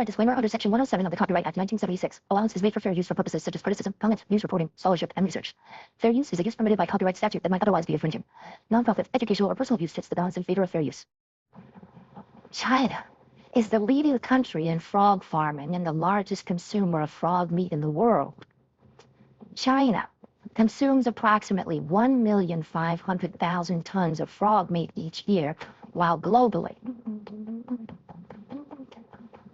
Copyright disclaimer under Section 107 of the Copyright Act 1976. Allowance is made for fair use for purposes such as criticism, comment, news reporting, scholarship, and research. Fair use is a use permitted by copyright statute that might otherwise be infringing. Non-profit, educational, or personal use tips the balance in favor of fair use. China is the leading country in frog farming and the largest consumer of frog meat in the world. China consumes approximately 1,500,000 tons of frog meat each year, while globally,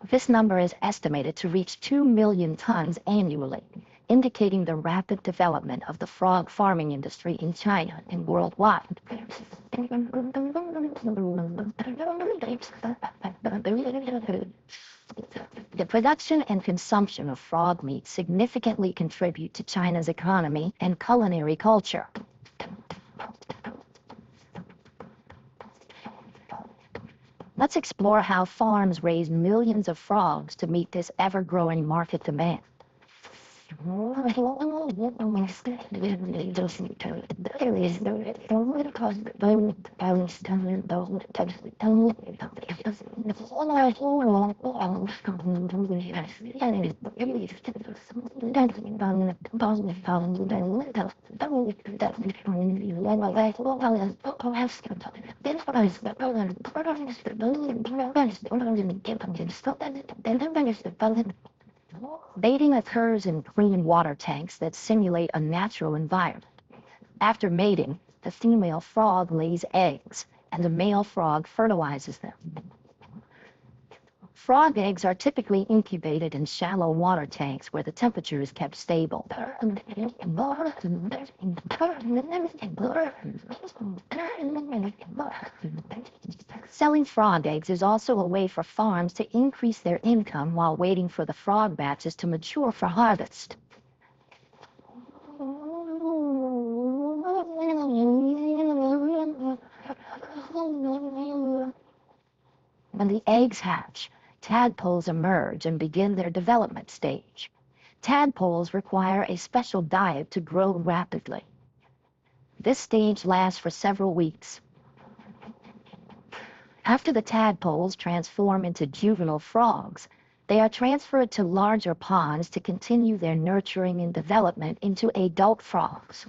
this number is estimated to reach 2 million tons annually, indicating the rapid development of the frog farming industry in China and worldwide. The production and consumption of frog meat significantly contribute to China's economy and culinary culture. Let's explore how farms raise millions of frogs to meet this ever-growing market demand. Mating occurs in clean water tanks that simulate a natural environment. After mating, the female frog lays eggs, and the male frog fertilizes them. Frog eggs are typically incubated in shallow water tanks where the temperature is kept stable. Selling frog eggs is also a way for farms to increase their income while waiting for the frog batches to mature for harvest. When the eggs hatch, tadpoles emerge and begin their development stage. Tadpoles require a special diet to grow rapidly. This stage lasts for several weeks. After the tadpoles transform into juvenile frogs, they are transferred to larger ponds to continue their nurturing and development into adult frogs.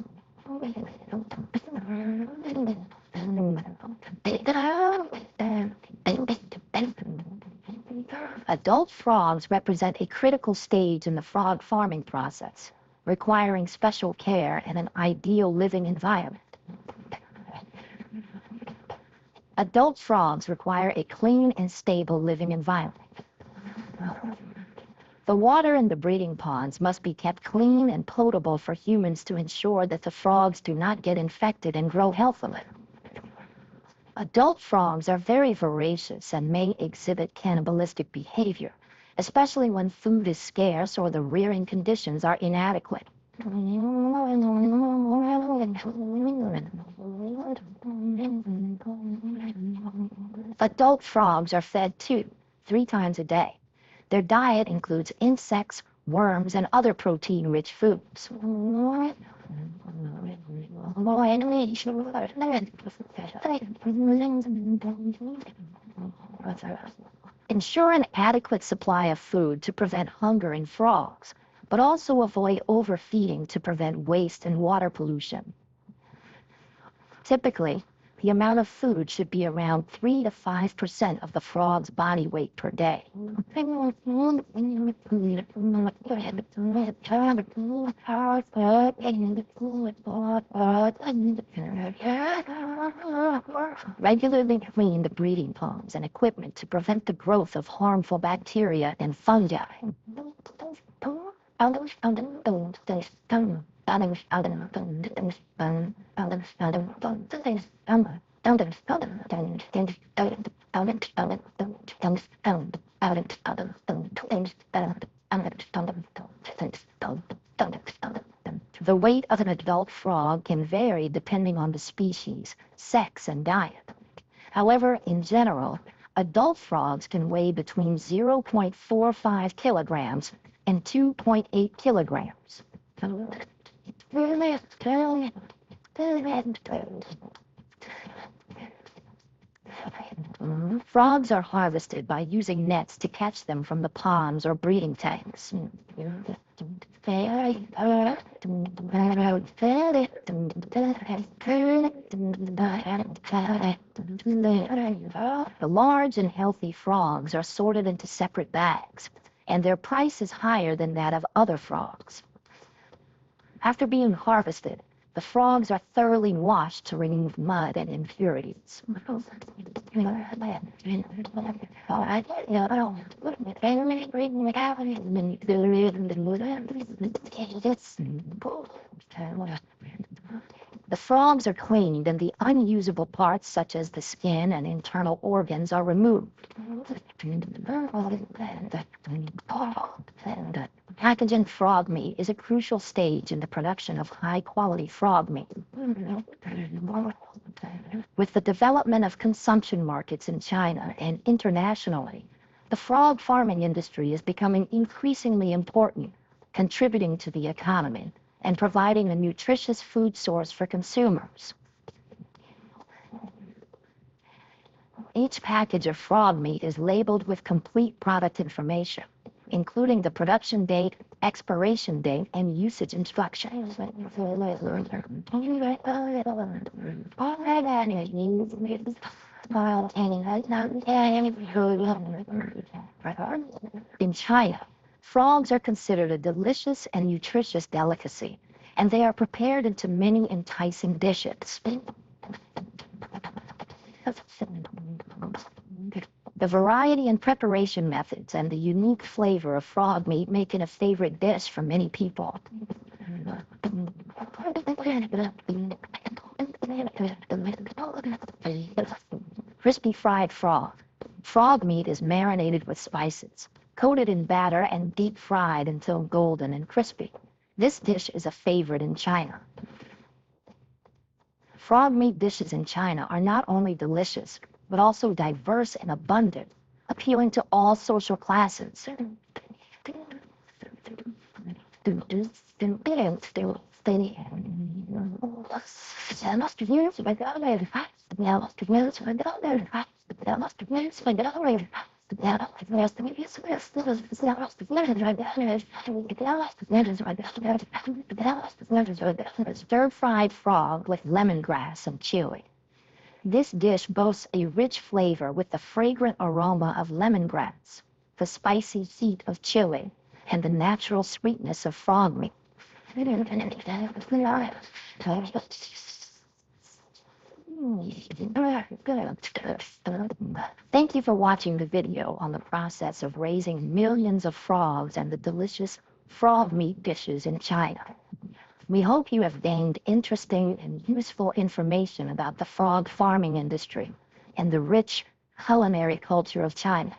Adult frogs represent a critical stage in the frog farming process, requiring special care and an ideal living environment. Adult frogs require a clean and stable living environment. The water in the breeding ponds must be kept clean and potable for humans to ensure that the frogs do not get infected and grow healthily. Adult frogs are very voracious and may exhibit cannibalistic behavior, especially when food is scarce or the rearing conditions are inadequate. Adult frogs are fed 2-3 times a day. Their diet includes insects, worms, and other protein-rich foods. Ensure an adequate supply of food to prevent hunger in frogs, but also avoid overfeeding to prevent waste and water pollution. Typically, the amount of food should be around 3 to 5% of the frog's body weight per day. Regularly clean the breeding ponds and equipment to prevent the growth of harmful bacteria and fungi. The weight of an adult frog can vary depending on the species, sex, and diet. However, in general, adult frogs can weigh between 0.45 kilograms and 2.8 kilograms. Frogs are harvested by using nets to catch them from the ponds or breeding tanks. The large and healthy frogs are sorted into separate bags, and their price is higher than that of other frogs. After being harvested, the frogs are thoroughly washed to remove mud and impurities. The frogs are cleaned and the unusable parts such as the skin and internal organs are removed. Packaging frog meat is a crucial stage in the production of high-quality frog meat. With the development of consumption markets in China and internationally, the frog farming industry is becoming increasingly important, contributing to the economy and providing a nutritious food source for consumers. Each package of frog meat is labeled with complete product information, including the production date, expiration date, and usage instructions. In China, frogs are considered a delicious and nutritious delicacy, and they are prepared into many enticing dishes. The variety and preparation methods and the unique flavor of frog meat make it a favorite dish for many people. Crispy fried frog. Frog meat is marinated with spices, coated in batter, and deep fried until golden and crispy. This dish is a favorite in China. Frog meat dishes in China are not only delicious, but also diverse and abundant, appealing to all social classes. Stir-fried frog with lemongrass and chili. This dish boasts a rich flavor with the fragrant aroma of lemongrass, the spicy heat of chili, and the natural sweetness of frog meat. Thank you for watching the video on the process of raising millions of frogs and the delicious frog meat dishes in China. We hope you have gained interesting and useful information about the frog farming industry and the rich culinary culture of China.